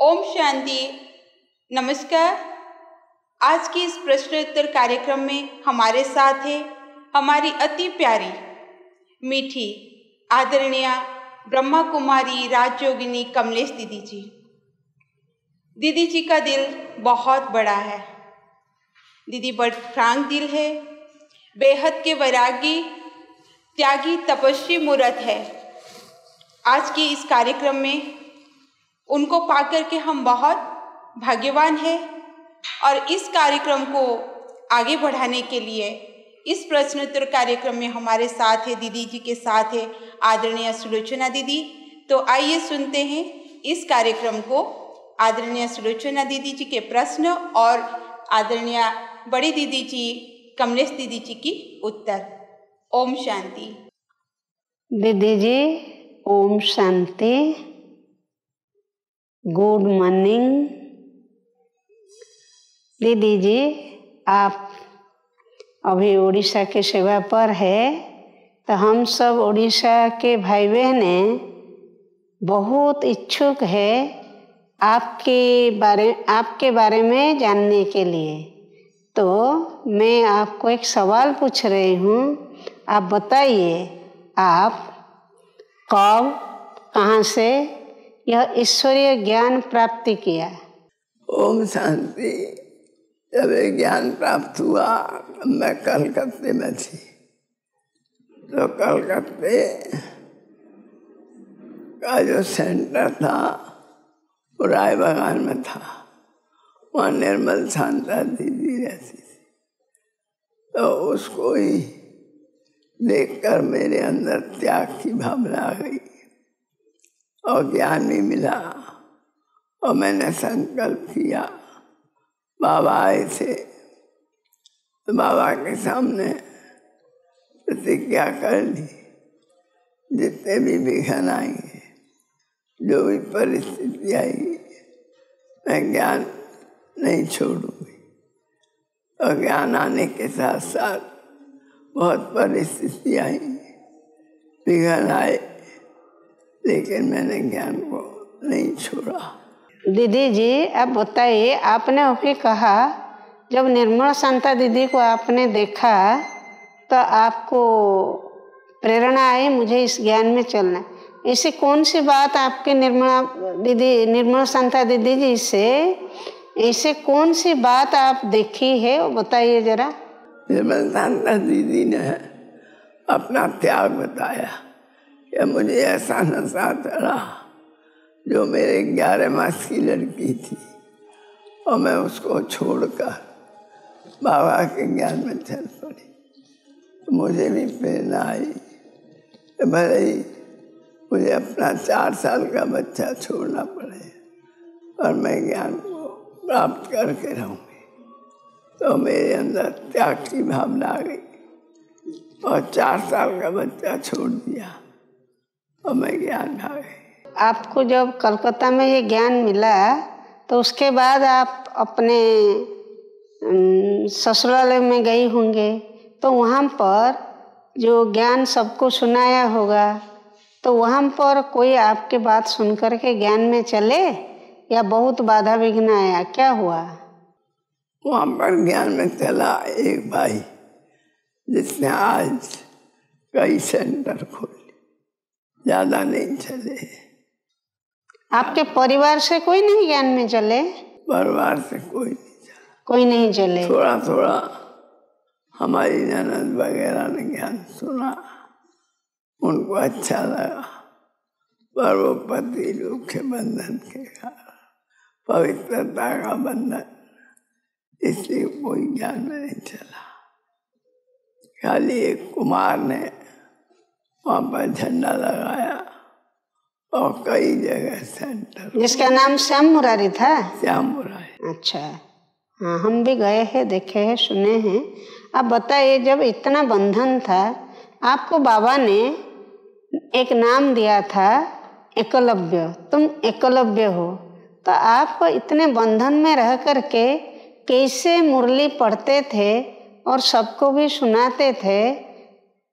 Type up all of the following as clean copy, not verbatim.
ओम शांति। नमस्कार। आज की इस प्रश्नोत्तर कार्यक्रम में हमारे साथ है हमारी अति प्यारी मीठी आदरणीय ब्रह्मा कुमारी राजयोगिनी कमलेश दीदी जी। दीदी जी का दिल बहुत बड़ा है। दीदी बड़ फ्रांक दिल है, बेहद के वैरागी, त्यागी, तपस्वी मूर्त है। आज की इस कार्यक्रम में उनको पाकर के हम बहुत भाग्यवान हैं और इस कार्यक्रम को आगे बढ़ाने के लिए इस प्रश्नोत्तर कार्यक्रम में हमारे साथ है, दीदी जी के साथ है आदरणीय सुलोचना दीदी। तो आइए सुनते हैं इस कार्यक्रम को, आदरणीय सुलोचना दीदी जी के प्रश्न और आदरणीय बड़ी दीदी जी कमलेश दीदी जी की उत्तर। ओम शांति। दीदी जी ओम शांति। गुड मॉर्निंग दीदी जी। आप अभी उड़ीसा के सेवा पर है, तो हम सब उड़ीसा के भाई बहने बहुत इच्छुक है आपके बारे में जानने के लिए। तो मैं आपको एक सवाल पूछ रही हूँ, आप बताइए आप कब कहाँ से यह ईश्वरीय ज्ञान प्राप्ति किया? ओम शांति। जब ये ज्ञान प्राप्त हुआ, मैं कलकत्ते में थी, तो कलकत्ते का जो सेंटर था वो राय बागान में था। वहाँ निर्मल शांता दीदी रहती थी। तो उसको ही देखकर मेरे अंदर त्याग की भावना आ गई और ज्ञान भी मिला। और मैंने संकल्प किया, बाबा आए थे तो बाबा के सामने प्रतिज्ञा कर ली, जितने भी विघ्न आएंगे, जो भी परिस्थिति आएगी, मैं ज्ञान नहीं छोड़ूंगी। और ज्ञान आने के साथ साथ बहुत परिस्थिति आई, विघ्न आए, लेकिन मैंने ज्ञान को नहीं छोड़ा। दीदी जी आप बताइए, आपने अभी कहा जब निर्मल शांता दीदी को आपने देखा तो आपको प्रेरणा आई मुझे इस ज्ञान में चलना। ऐसी कौन सी बात आपके निर्मल शांता दीदी जी से ऐसे कौन सी बात आप देखी है, वो बताइए जरा। निर्मल शांता दीदी ने अपना त्याग बताया कि मुझे ऐसा नशा चढ़ा जो मेरे 11 मास की लड़की थी और मैं उसको छोड़कर बाबा के ज्ञान में चल पड़ी। तो मुझे भी प्रेरणा आई कि भले ही मुझे अपना 4 साल का बच्चा छोड़ना पड़े और मैं ज्ञान को प्राप्त करके रहूँगी। तो मेरे अंदर त्याग की भावना आ गई और 4 साल का बच्चा छोड़ दिया और मैं ज्ञान आ गई। आपको जब कलकत्ता में ये ज्ञान मिला तो उसके बाद आप अपने ससुराल में गई होंगे, तो वहाँ पर जो ज्ञान सबको सुनाया होगा, तो वहाँ पर कोई आपके बात सुन कर के ज्ञान में चले या बहुत बाधा विघ्न आया, क्या हुआ? वहाँ पर ज्ञान में चला एक भाई जिसने आज कई सेंटर खोले, ज़्यादा नहीं चले। आपके परिवार से कोई नहीं ज्ञान में चले? परिवार से कोई नहीं चला। कोई नहीं चले? थोड़ा थोड़ा हमारी ननद वगैरह ने ज्ञान सुना, उनको अच्छा लगा, पर वो पति लोग के बंधन के कारण, पवित्रता का बंधन, इसलिए कोई ज्ञान में नहीं चला। खाली एक कुमार ने वहाँ पर झंडा लगाया और कई जगह सेंटर, जिसका नाम श्याम मुरारी था। श्याम मुरारी। अच्छा, हाँ, हम भी गए हैं, देखे हैं, सुने हैं। आप बताइए, जब इतना बंधन था, आपको बाबा ने एक नाम दिया था एकलव्य, तुम एकलव्य हो, तो आप इतने बंधन में रह करके कैसे मुरली पढ़ते थे और सबको भी सुनाते थे?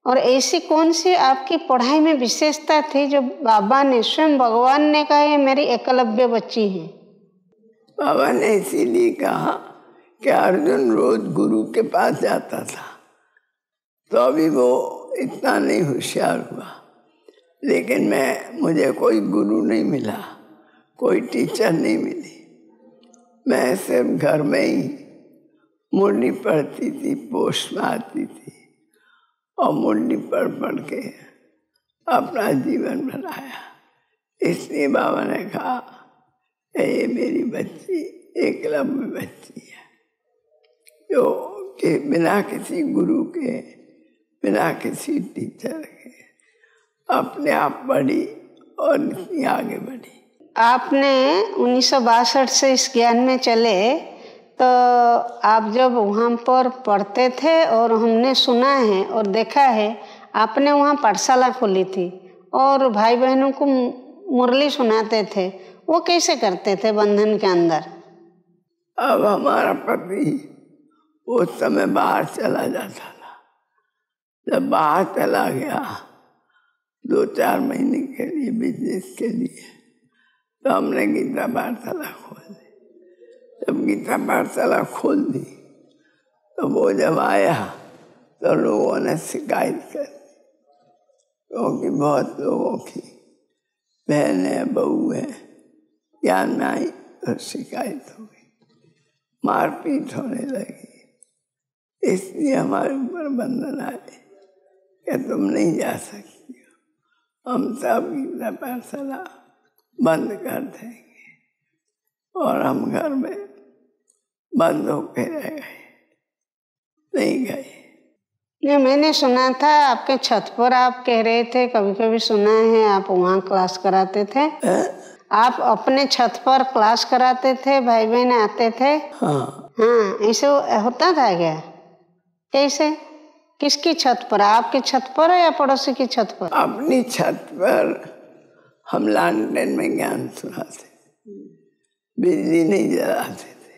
और ऐसी कौन सी आपकी पढ़ाई में विशेषता थी जो बाबा ने, स्वयं भगवान ने कहा ये मेरी एकलव्य बच्ची है? बाबा ने इसीलिए कहा कि अर्जुन रोज गुरु के पास जाता था, तो अभी वो इतना नहीं होशियार हुआ। लेकिन मुझे कोई गुरु नहीं मिला, कोई टीचर नहीं मिली। मैं सिर्फ घर में ही मुरली पढ़ती थी, पोस्ट में आती थी और मुरली पढ़ के अपना जीवन बनाया। इसलिए बाबा ने कहा ये मेरी बच्ची एकलव्य बच्ची है, जो कि बिना किसी गुरु के, बिना किसी टीचर के अपने आप बढ़ी और इतनी आगे बढ़ी। आपने 1962 से इस ज्ञान में चले, तो आप जब वहाँ पर पढ़ते थे और हमने सुना है और देखा है, आपने वहाँ पाठशाला खोली थी और भाई बहनों को मुरली सुनाते थे। वो कैसे करते थे बंधन के अंदर? अब हमारा पति उस समय बाहर चला जाता था। जब बाहर चला गया 2-4 महीने के लिए बिजनेस के लिए, तो हमने गीता पाठशाला खोल दी। जब गीता पाठशाला खोल दी तो वो जब आया तो लोगों ने शिकायत कर दी, क्योंकि बहुत लोगों की बहनें बहू है ज्ञान में आई तो शिकायत हो गई, मारपीट होने लगी। इसलिए हमारे ऊपर बंधन आए कि तुम नहीं जा सकती हो, हम सब गीता पाठशाला बंद कर देंगे। और हम घर में बंद होके रह गए, नहीं गए। ये मैंने सुना था आपके छत पर आप कह रहे थे, कभी कभी सुना है आप वहाँ क्लास कराते थे। आप अपने छत पर क्लास कराते थे, भाई बहन आते थे? हाँ, ऐसे होता था क्या? कैसे? किसकी छत पर? आपकी छत पर या पड़ोसी की छत पर? अपनी छत पर हम लैंडलाइन में ज्ञान सुनाते, बिजली नहीं जलाते थे।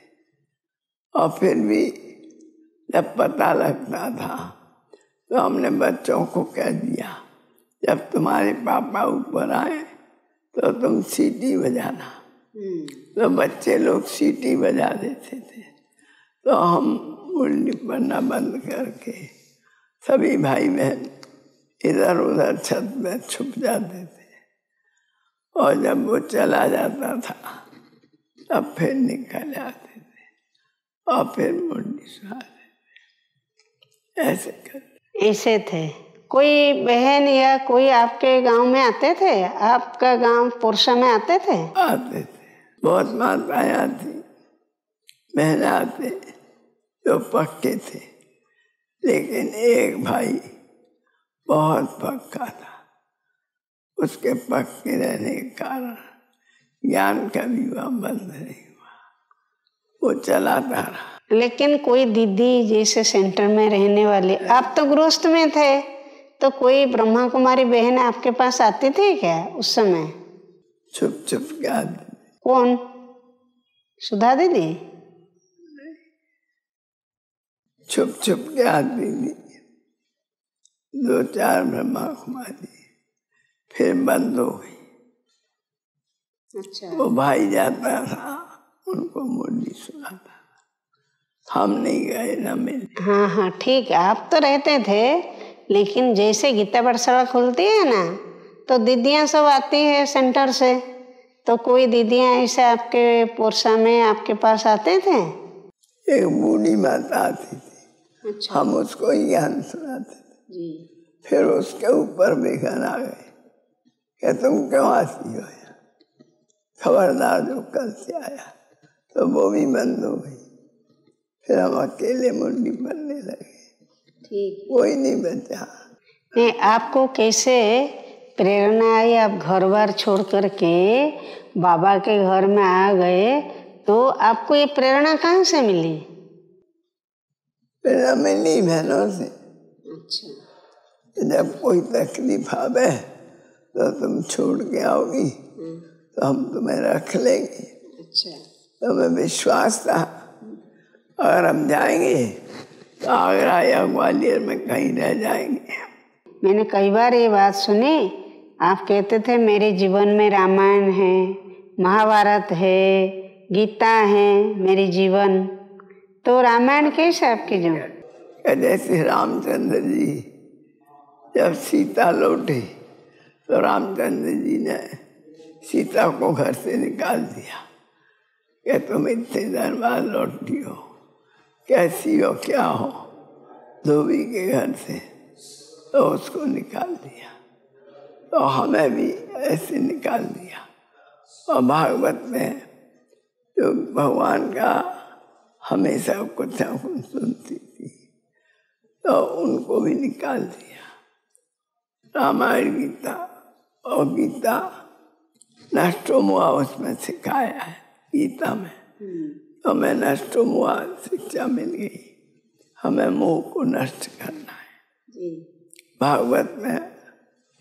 और फिर भी जब पता लगता था तो हमने बच्चों को कह दिया, जब तुम्हारे पापा ऊपर आए तो तुम सीटी बजाना। तो बच्चे लोग सीटी बजा देते थे, तो हम मुरली पढ़ना बंद करके सभी भाई बहन इधर उधर छत में छुप जाते थे। और जब वो चला जाता था तब फिर निकल आते थे और फिर मुरली सुनाते थे। ऐसे थे। कोई बहन या कोई आपके गांव में आते थे? आपका गांव पुरसा में आते थे? आते थे, बहुत माताएं आती, बहन आते जो पक्के थे। लेकिन एक भाई बहुत पक्का था, उसके पक्के रहने के कारण ज्ञान का विवाह बंद नहीं हुआ, वो चलाता रहा। लेकिन कोई दीदी जैसे सेंटर में रहने वाले, आप तो गृहस्थ में थे, तो कोई ब्रह्मा कुमारी बहन आपके पास आती थी क्या उस समय? छुप छुप के आती। कौन? सुधा दीदी? छुप छुप के आती थी 2-4 ब्रह्मा कुमारी, फिर बंद हो गई। अच्छा। वो भाई जाता था, उनको मुरली सुनाता, हम नहीं गए ना मिले। हाँ हाँ ठीक है, आप तो रहते थे, लेकिन जैसे गीता पाठशाला खुलती है ना, तो दीदियाँ सब आती है सेंटर से, तो कोई दीदियाँ ऐसे आपके पोरसा में आपके पास आते थे? एक बूढ़ी माता आती थी। अच्छा। हम उसको ही ज्ञान सुनाते थे जी। फिर उसके ऊपर बेखन आ गए कि तुम क्यों आती हो, खबरदार जो कल से आया। तो वो भी बंद हो गई, फिर हम अकेले मुरली पढ़ने लगे। ठीक। कोई नहीं बचा। नहीं, आपको कैसे प्रेरणा आई? आप घर बार छोड़ करके बाबा के घर में आ गए, तो आपको ये प्रेरणा कहाँ से मिली? प्रेरणा मिली बहनों से। अच्छा। जब कोई तकलीफ आवे तो तुम छोड़ के आओगी तो हम तुम्हें रख लेंगे। अच्छा। तो हमें विश्वास था अगर हम जाएंगे तो आगरा या ग्वालियर में कहीं रह जाएंगे। मैंने कई बार ये बात सुनी, आप कहते थे मेरे जीवन में रामायण है, महाभारत है, गीता है, मेरी जीवन। तो रामायण कैसे आपके जो? जैसे रामचंद्र जी जब सीता लौटी तो रामचंद्र जी ने सीता को घर से निकाल दिया कि तुम इतने देर बाद लौटी हो, कैसी हो, क्या हो, धोबी के घर से, तो उसको निकाल दिया। तो हमें भी ऐसे निकाल दिया। और भागवत में जो भगवान का हमेशा कुछ न कुछ सुनती थी तो उनको भी निकाल दिया। रामायण गीता और गीता नष्टोमुआ उसमें सिखाया है गीता में। तो हमें नष्टोमुआ शिक्षा मिल गई, हमें मोह को नष्ट करना है। भागवत में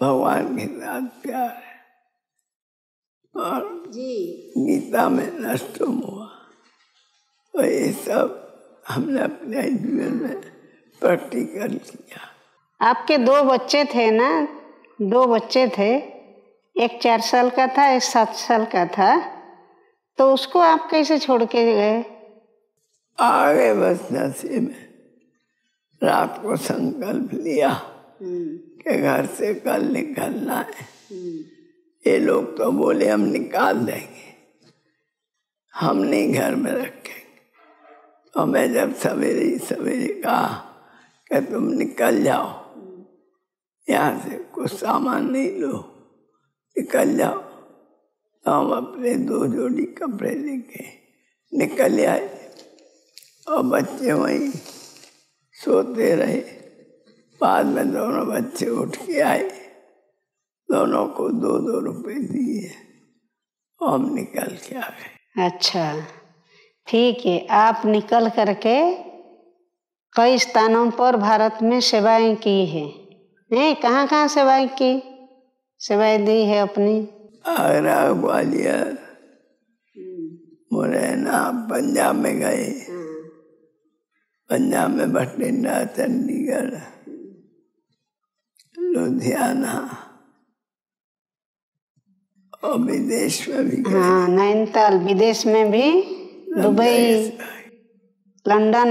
भगवान के साथ प्यार है और गीता में नष्टोमुआ। तो ये सब हमने अपने जीवन में प्रैक्टिकल किया। आपके 2 बच्चे थे ना? 2 बच्चे थे, एक 4 साल का था, एक 7 साल का था। तो उसको आप कैसे छोड़ के गए? आ गए बस नशे में। रात को संकल्प लिया कि घर से कल निकलना है। ये लोग तो बोले हम निकाल देंगे, हम नहीं घर में रखेंगे। और मैं जब सवेरे सवेरे कहा कि तुम निकल जाओ यहाँ से, कुछ सामान नहीं लो, निकल जाओ, तो हम अपने 2 जोड़ी कपड़े लेके निकल आए और बच्चे वहीं सोते रहे। बाद में दोनों बच्चे उठ के आए, दोनों को 2-2 रुपए दिए और हम निकल के आ गए। अच्छा, ठीक है। आप निकल करके कई स्थानों पर भारत में सेवाएं की है। नहीं, कहाँ कहाँ सेवाएं की, सेवाएं दी है अपनी? आगरा, ग्वालियर, मुरैना, पंजाब में गए, पंजाब में बठिंडा, चंडीगढ़, लुधियाना और विदेश में भी गए। हाँ, नैनीताल, विदेश में भी दुबई, लंदन,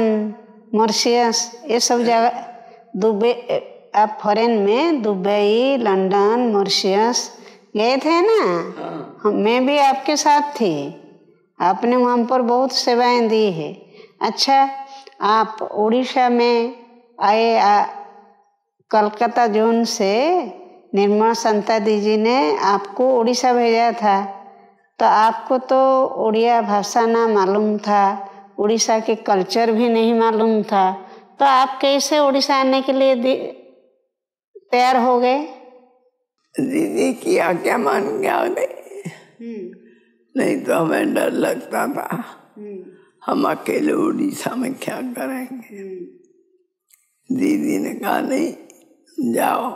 मॉरिशस, ये सब जगह। दुबई, आप फॉरेन में दुबई, लंदन, मॉरिशस गए थे ना? मैं भी आपके साथ थी। आपने वहाँ पर बहुत सेवाएं दी है। अच्छा, आप उड़ीसा में आए, कलकत्ता जोन से निर्मला संता दीदी ने आपको उड़ीसा भेजा था। तो आपको तो उड़िया भाषा ना मालूम था, उड़ीसा के कल्चर भी नहीं मालूम था। तो आप कैसे उड़ीसा आने के लिए तैयार हो गए? दीदी की आज्ञा मान के आ गए। नहीं तो हमें डर लगता था, हम अकेले उड़ीसा में क्या करेंगे। दीदी ने कहा नहीं, जाओ,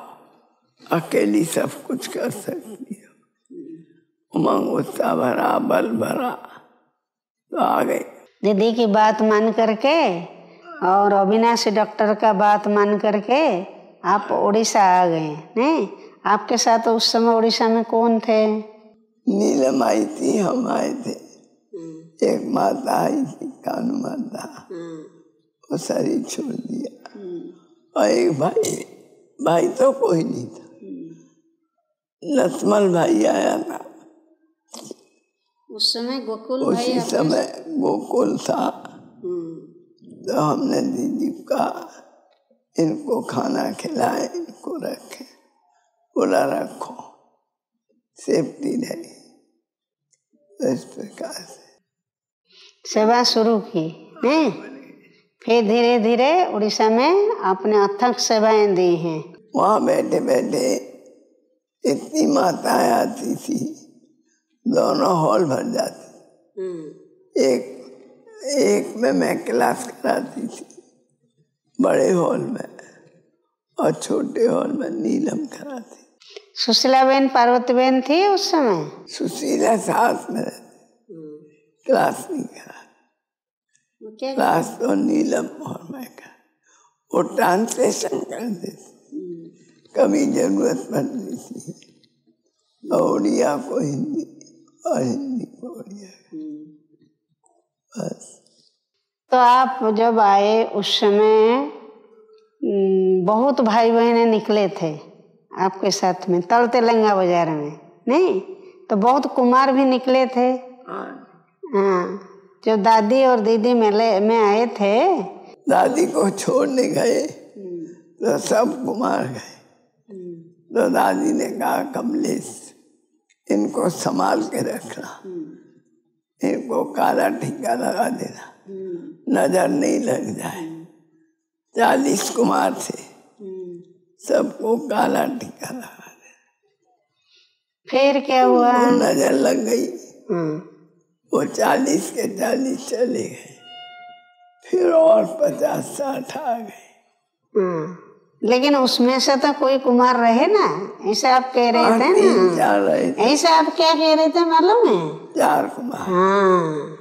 अकेली सब कुछ कर सकती हो। उमंग उत्साह भरा, बल भरा, तो आ गए। दीदी की बात मान करके और अविनाशी डॉक्टर का बात मान करके आप उड़ीसा आ गए। नहीं, आपके साथ उस समय उड़ीसा में कौन थे? नीलम आई थी, हम आए थे, एक माता आई थी, कानू माता, वो शरीर छोड़ दिया। और एक भाई तो कोई नहीं था, लक्ष्मण भाई आया था। उस समय गोकुल उसी समय गोकुल था। तो हमने दीदी का इनको खाना खिलाए, इनको रखे, बोला रखो, सेफ्टी रही। तो इस प्रकार से सेवा शुरू की। नहीं, फिर धीरे धीरे उड़ीसा में आपने अथक सेवाएं दी हैं। वहाँ बैठे बैठे इतनी माताएं आती थी, दोनों हॉल भर जाती। एक में मैं क्लास कराती थी बड़े हॉल में, और छोटे हॉल में नीलम कराती। सुशीला बहन, पार्वती बहन थी उस समय? सुशीला साथ में क्लास नहीं करा, क्लास तो नीलम और मैं कर, वो ट्रांसलेशन कर देती, कभी जरूरत पड़ती थी, उड़िया को हिंदी और हिंदी को उड़िया। बस। तो आप जब आए उस समय बहुत भाई बहने निकले थे आपके साथ में तल तेलंगा बाजार में, नहीं तो बहुत कुमार भी निकले थे। हाँ, जब दादी और दीदी मेले में आए थे, दादी को छोड़ने गए तो सब कुमार गए। तो दादी ने कहा कमलेश इनको संभाल के रखना, इनको काला टीका लगा देना, नजर नहीं लग जाए। 40 कुमार थे, सबको काला टीका लगा देना। फिर क्या हुआ? वो नजर लग गई, वो 40 के 40 चले गए, फिर और 50-60 आ गए। लेकिन उसमें से तो कोई कुमार रहे ना, ऐसा आप कह रहे थे ना? 4 रहे थे। ऐसा आप क्या कह रहे थे मालूम है? 4 कुमार। हाँ,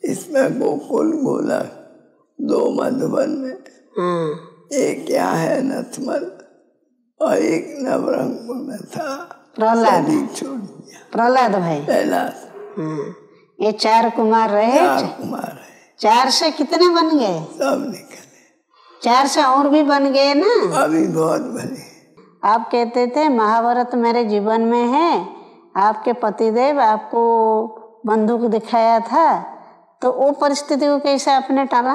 इसमें गोकुल गोलक, 2 मधुबन में, एक यहाँ है नथमल और एक नवरंगपुर में था प्रहलाद। छोड़ दिया, प्रहलाद भाई। ये 4 कुमार रहे। 4 कुमार है। 4 से कितने बन गए? सब निकले। 4 से और भी बन गए ना? अभी बहुत बने। आप कहते थे महाभारत मेरे जीवन में है, आपके पतिदेव आपको बंदूक दिखाया था, तो वो परिस्थिति को कैसे आपने टाला?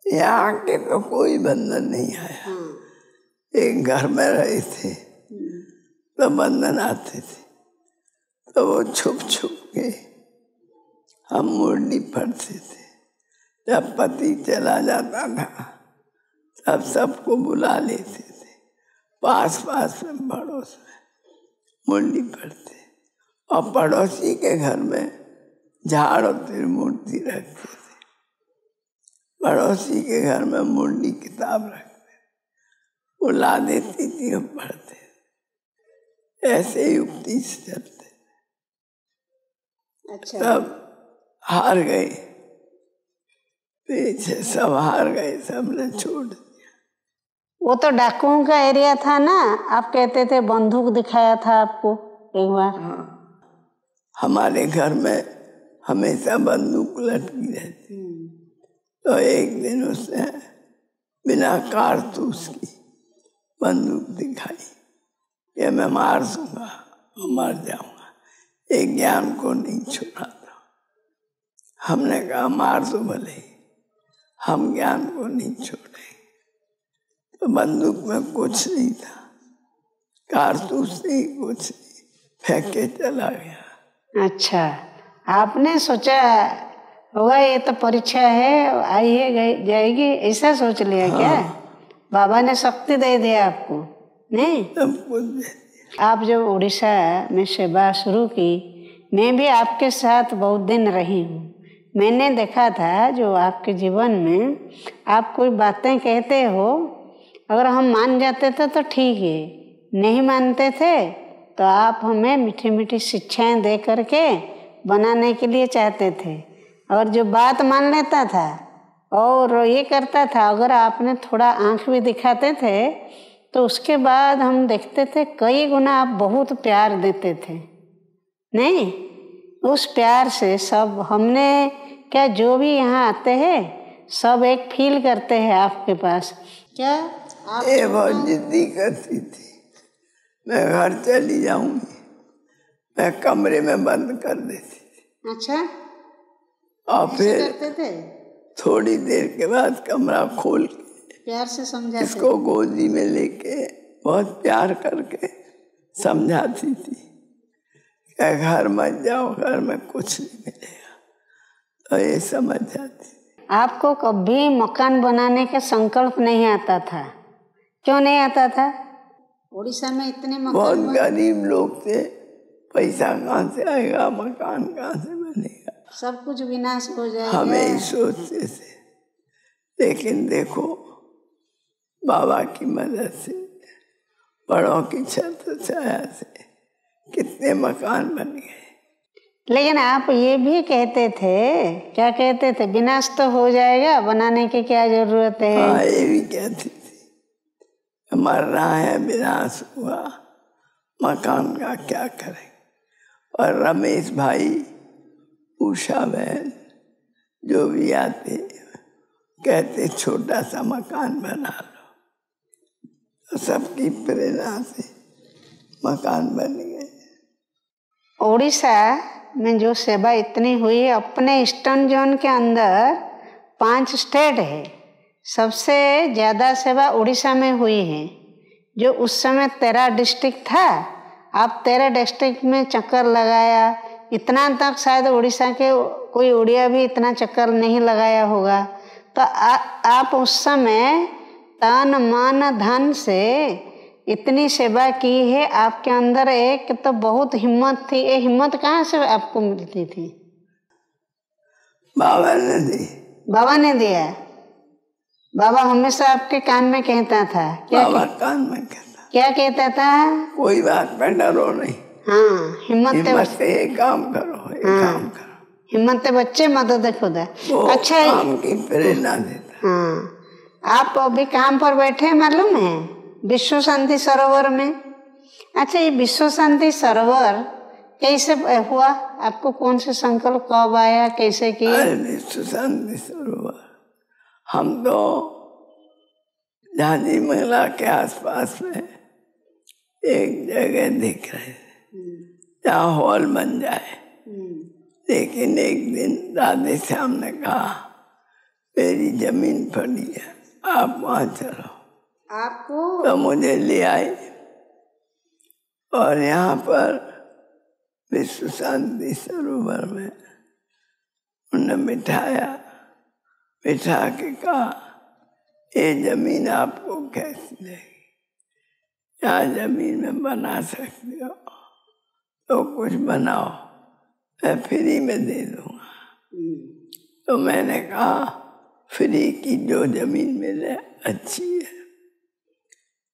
यहाँ के तो कोई बंधन नहीं आया। एक घर में रहे थे तो बंधन आते थे, तो वो छुप छुप के हम मुरली पढ़ते थे। जब पति चला जाता था तब सबको बुला लेते थे, पास पास में पड़ोस में मुरली पढ़ते, और पड़ोसी के घर में झाड़ और त्रिमूर्ति रखते थे। पड़ोसी के घर में मुरली किताब रखते, वो ला देती थी, हम पढ़ते। ऐसे युक्ति से चलते। अच्छा। सब हार गए, पीछे सब हार गए, सबने छोड़ दिया। वो तो डाकुओं का एरिया था ना, आप कहते थे बंदूक दिखाया था आपको एक बार। हमारे घर में हमेशा बंदूक लटकी रहती। तो एक दिन उसने बिना कारतूस की बंदूक दिखाई कि मैं मार दूंगा और मर जाऊंगा, एक ज्ञान को नहीं छुड़ाता। हमने कहा मार दो भले, हम ज्ञान को नहीं छोड़ेंगे। तो बंदूक में कुछ नहीं था, कारतूस नहीं, कुछ नहीं, फेंक के चला गया। अच्छा, आपने सोचा होगा ये तो परीक्षा है, आई है जाएगी, ऐसा सोच लिया? हाँ। क्या बाबा ने शक्ति दे दिया आपको? नहीं, सब कुछ दे दिया। आप जब उड़ीसा में सेवा शुरू की, मैं भी आपके साथ बहुत दिन रही हूँ। मैंने देखा था जो आपके जीवन में आप कोई बातें कहते हो, अगर हम मान जाते थे तो ठीक है, नहीं मानते थे तो आप हमें मीठी मीठी शिक्षाएं दे करके बनाने के लिए चाहते थे। और जो बात मान लेता था और ये करता था, अगर आपने थोड़ा आंख भी दिखाते थे तो उसके बाद हम देखते थे कई गुना आप बहुत प्यार देते थे। नहीं, उस प्यार से सब हमने क्या, जो भी यहाँ आते हैं सब एक फील करते हैं आपके पास। क्या आप ये बहुत जिद्दी करती थी, मैं घर चली जाऊंगी, मैं कमरे में बंद कर देती थी। अच्छा, और फिर करते थे? थोड़ी देर के बाद कमरा खोल के प्यार से समझाते, इसको गोदी में लेके बहुत प्यार करके समझाती थी कि घर मत जाओ, घर में कुछ नहीं मिलेगा। तो ये समझ जाती। आपको कभी मकान बनाने का संकल्प नहीं आता था? क्यों नहीं आता था? उड़ीसा में इतने मकान, बहुत गरीब लोग थे, पैसा कहाँ से आएगा, मकान कहाँ से बनेगा, सब कुछ विनाश हो जाएगा, हमें ही सोचते थे। लेकिन देखो बाबा की मदद से, बड़ों की छत छाया से कितने मकान बन गए। लेकिन आप ये भी कहते थे, क्या कहते थे, विनाश तो हो जाएगा, बनाने की क्या जरूरत है? हाँ, ये भी कहती थी, मरना है, विनाश हुआ, मकान का क्या करें। और रमेश भाई, उषा बहन, जो भी आते कहते छोटा सा मकान बना लो, तो सबकी प्रेरणा से मकान बन गए। उड़ीसा में जो सेवा इतनी हुई है, अपने ईस्टर्न जोन के अंदर 5 स्टेट है, सबसे ज़्यादा सेवा उड़ीसा में हुई है। जो उस समय 13 डिस्ट्रिक्ट था, आप 13 डिस्ट्रिक्ट में चक्कर लगाया, इतना तक शायद उड़ीसा के कोई उड़िया भी इतना चक्कर नहीं लगाया होगा। तो आप उस समय तन मन धन से इतनी सेवा की है। आपके अंदर एक तो बहुत हिम्मत थी। ये हिम्मत कहाँ से आपको मिलती थी? बाबा ने दी। बाबा ने दिया। बाबा हमेशा आपके कान में कहता था, बाबा कान में कहता, क्या कहता था? कोई बात पे डरो नहीं। हाँ, हिम्मत से काम करो, काम करो। हिम्मत से बच्चे मदद खुदा। अच्छा, काम की प्रेरणा देता। हाँ, आप अभी काम पर बैठे मालूम है, विश्व शांति सरोवर में। अच्छा, ये विश्व शांति सरोवर कैसे हुआ? आपको कौन से संकल्प कब आया, कैसे किए? विश्व शांति सरोवर हम तो झांसी मंगला के आसपास में एक जगह देख रहे थे जहाँ हॉल बन जाए। लेकिन एक दिन राधे श्याम ने कहा, मेरी जमीन पड़ी है, आप वहाँ चलो। आपको तो मुझे ले आए और यहाँ पर विश्व शांति सरोवर में उन्हें बिठा के कहा, ये जमीन आपको कैसी लगी? यहाँ जमीन में बना सकते हो तो कुछ बनाओ, मैं फ्री में दे दूंगा। तो मैंने कहा, फ्री की जो जमीन मिले अच्छी है,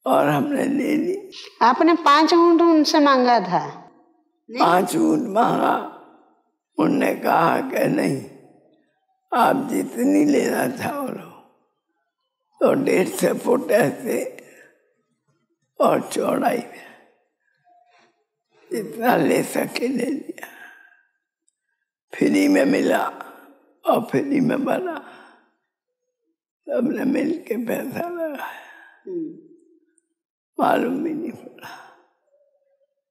और हमने ले ली। आपने 5 ऊंट उनसे मांगा था? 5 ऊंट मांगा। उनने कहा कि नहीं, आप जितनी लेना चाहो लो। तो 150 फुट ऐसे और चौड़ाई में जितना ले सके ले लिया। फ्री में मिला और फ्री में बना। सबने मिल के पैसा लगाया, मालूम भी नहीं पड़ा,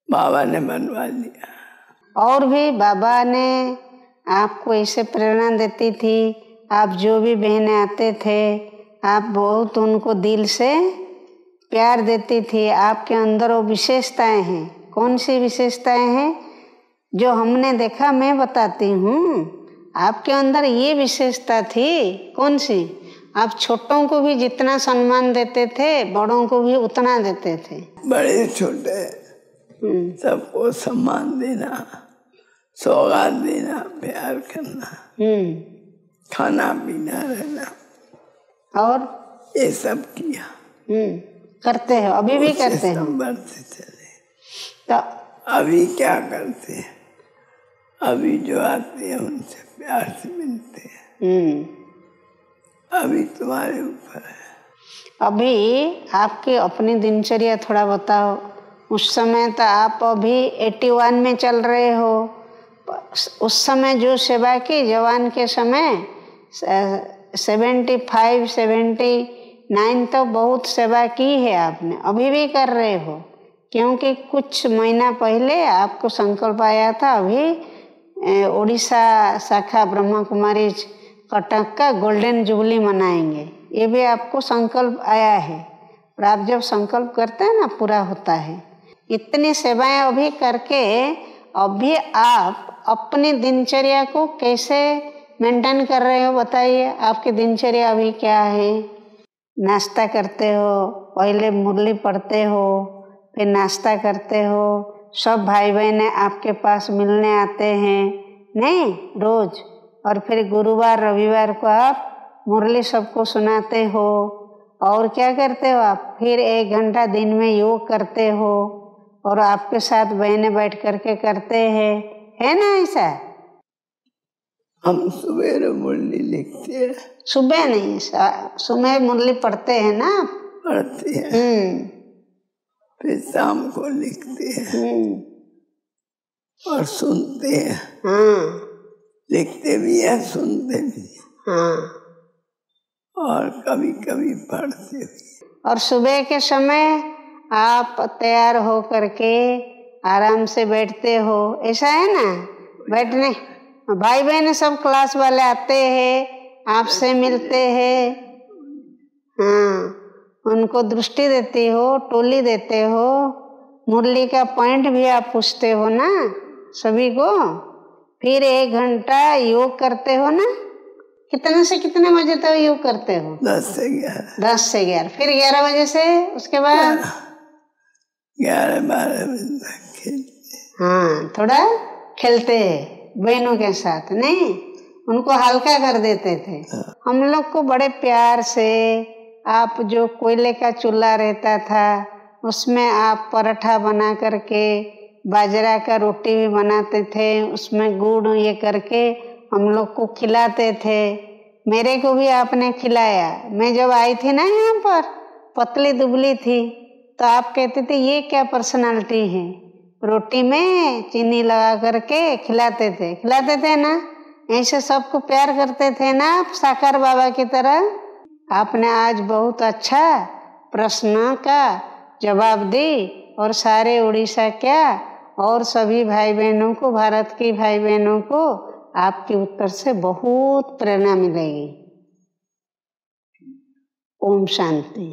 बाबा ने बनवा लिया। और भी बाबा ने आपको ऐसे प्रेरणा देती थी। आप जो भी बहनें आते थे, आप बहुत उनको दिल से प्यार देती थी। आपके अंदर वो विशेषताएं हैं। कौन सी विशेषताएं हैं जो हमने देखा? मैं बताती हूँ। आपके अंदर ये विशेषता थी। कौन सी? आप छोटों को भी जितना सम्मान देते थे, बड़ों को भी उतना देते थे। बड़े छोटे सबको सम्मान देना, सौगात देना, प्यार करना, खाना पीना रहना, और ये सब किया। करते हो, अभी भी करते हो? बढ़ते चले। तो अभी क्या करते हैं? अभी जो आते हैं उनसे प्यार से मिलते हैं। अभी तुम्हारे ऊपर है। अभी आपकी अपनी दिनचर्या थोड़ा बताओ। उस समय तो आप अभी 81 में चल रहे हो। उस समय जो सेवा की, जवान के समय 75, 79 तो बहुत सेवा की है आपने, अभी भी कर रहे हो। क्योंकि कुछ महीना पहले आपको संकल्प आया था, अभी उड़ीसा शाखा ब्रह्मा कुमारी कटक का गोल्डन जुबली मनाएंगे। ये भी आपको संकल्प आया है, और आप जब संकल्प करते हैं ना, पूरा होता है। इतनी सेवाएं अभी करके अभी आप अपनी दिनचर्या को कैसे मेंटेन कर रहे हो? बताइए, आपकी दिनचर्या अभी क्या है? नाश्ता करते हो, पहले मुरली पढ़ते हो, फिर नाश्ता करते हो, सब भाई बहनें आपके पास मिलने आते हैं नहीं रोज, और फिर गुरुवार रविवार को आप मुरली सबको सुनाते हो। और क्या करते हो आप? फिर 1 घंटा दिन में योग करते हो, और आपके साथ बहनें बैठ करके करते हैं, है ना ऐसा? हम सुबह मुरली लिखते हैं। सुबह नहीं, सुबह मुरली पढ़ते हैं ना? पढ़ते हैं, फिर शाम को लिखते हैं और सुनते हैं। लिखते भी हैं, सुनते भी हैं, हाँ। और कभी कभी पढ़ते भी। और सुबह के समय आप तैयार हो करके आराम से बैठते हो, ऐसा है ना? बैठने भाई बहन सब क्लास वाले आते हैं, आपसे मिलते हैं, हाँ, उनको दृष्टि देते हो, टोली देते हो, मुरली का पॉइंट भी आप पूछते हो ना सभी को। फिर 1 घंटा योग करते हो ना? कितने से कितने बजे तक योग करते हो? 10 से 11। 10 से 11, फिर 11 बजे से उसके बाद 11-12 बजे तक खेलते। हाँ, थोड़ा खेलते हैं बहनों के साथ, नहीं उनको हल्का कर देते थे। हम लोग को बड़े प्यार से आप जो कोयले का चूल्हा रहता था उसमें आप पराठा बना करके, बाजरा का रोटी भी बनाते थे, उसमें गुड़ ये करके हम लोग को खिलाते थे। मेरे को भी आपने खिलाया। मैं जब आई थी ना यहाँ पर, पतली दुबली थी, तो आप कहते थे ये क्या पर्सनालिटी है, रोटी में चीनी लगा करके खिलाते थे ना। ऐसे सबको प्यार करते थे ना आप, साकार बाबा की तरह। आपने आज बहुत अच्छा प्रश्न का जवाब दी, और सारे उड़ीसा क्या और सभी भाई बहनों को, भारत के भाई बहनों को आपके उत्तर से बहुत प्रेरणा मिलेगी। ओम शांति।